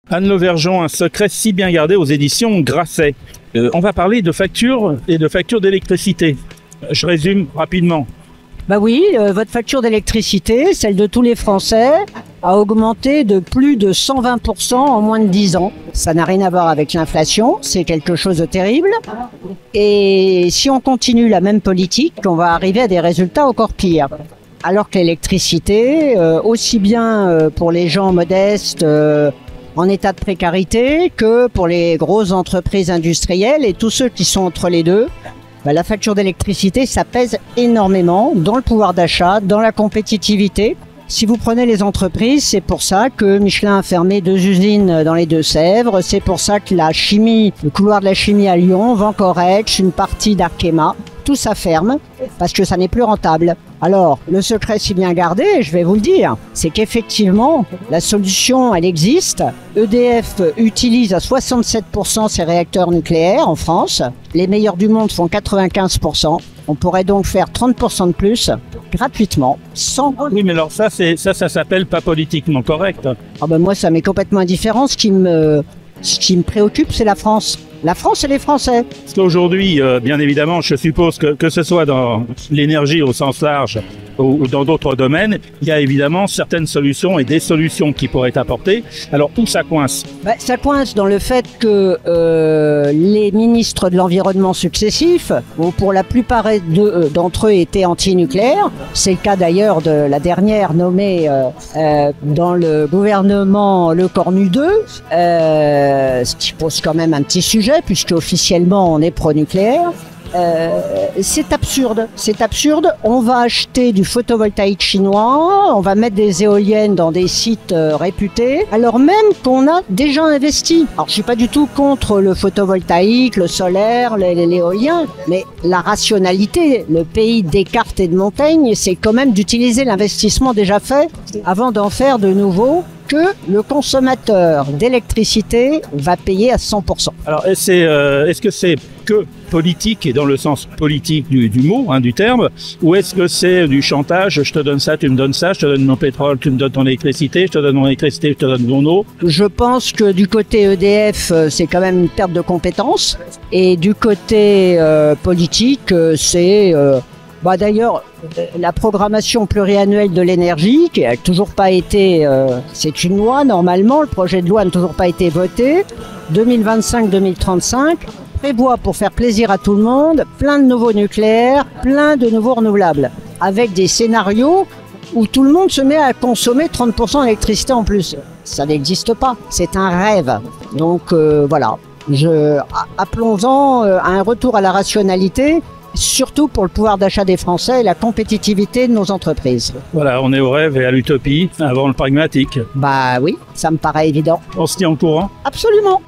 Anne Lauvergeon, un secret si bien gardé aux éditions Grasset. On va parler de factures et de factures d'électricité. Je résume rapidement. Bah oui, votre facture d'électricité, celle de tous les Français, a augmenté de plus de 120% en moins de 10 ans. Ça n'a rien à voir avec l'inflation, c'est quelque chose de terrible. Et si on continue la même politique, on va arriver à des résultats encore pires. Alors que l'électricité, aussi bien pour les gens modestes en état de précarité que pour les grosses entreprises industrielles et tous ceux qui sont entre les deux, la facture d'électricité, ça pèse énormément dans le pouvoir d'achat, dans la compétitivité. Si vous prenez les entreprises, c'est pour ça que Michelin a fermé 2 usines dans les Deux-Sèvres. C'est pour ça que la chimie, le couloir de la chimie à Lyon, Vancorex, une partie d'Arkema, tout ça ferme parce que ça n'est plus rentable. Alors, le secret si bien gardé, je vais vous le dire, c'est qu'effectivement, la solution, elle existe. EDF utilise à 67% ses réacteurs nucléaires en France. Les meilleurs du monde font 95%. On pourrait donc faire 30% de plus gratuitement, sans... Oui, mais alors ça s'appelle pas politiquement correct. Moi, ça m'est complètement indifférent. Ce qui me préoccupe, c'est la France. La France et les Français. Parce qu'aujourd'hui, bien évidemment, je suppose que ce soit dans l'énergie au sens large ou dans d'autres domaines, il y a évidemment certaines solutions et des solutions qui pourraient être apportées. Alors où ça coince? Ça coince dans le fait que les ministres de l'environnement successifs, pour la plupart d'entre eux, étaient anti-nucléaires. C'est le cas d'ailleurs de la dernière nommée dans le gouvernement Le Cornu 2, ce qui pose quand même un petit sujet, puisque officiellement on est pro-nucléaire. C'est absurde, on va acheter du photovoltaïque chinois, on va mettre des éoliennes dans des sites réputés, alors même qu'on a déjà investi. Alors je suis pas du tout contre le photovoltaïque, le solaire, l'éolien, mais la rationalité, le pays de Descartes et de Montaigne, c'est quand même d'utiliser l'investissement déjà fait avant d'en faire de nouveau, que le consommateur d'électricité va payer à 100%. Alors, est-ce que c'est que politique, et dans le sens politique du mot, du terme, ou est-ce que c'est du chantage, je te donne ça, tu me donnes ça, je te donne mon pétrole, tu me donnes ton électricité, je te donne mon électricité, je te donne mon eau? Je pense que du côté EDF, c'est quand même une perte de compétences, et du côté politique, c'est... D'ailleurs, la programmation pluriannuelle de l'énergie, qui n'a toujours pas été... c'est une loi, normalement, le projet de loi n'a toujours pas été voté. 2025-2035 prévoit, pour faire plaisir à tout le monde, plein de nouveaux nucléaires, plein de nouveaux renouvelables, avec des scénarios où tout le monde se met à consommer 30% d'électricité en plus. Ça n'existe pas, c'est un rêve. Donc voilà, appelons-en à un retour à la rationalité, surtout pour le pouvoir d'achat des Français et la compétitivité de nos entreprises. Voilà, on est au rêve et à l'utopie avant le pragmatique. Oui, ça me paraît évident. On se tient au courant? Absolument.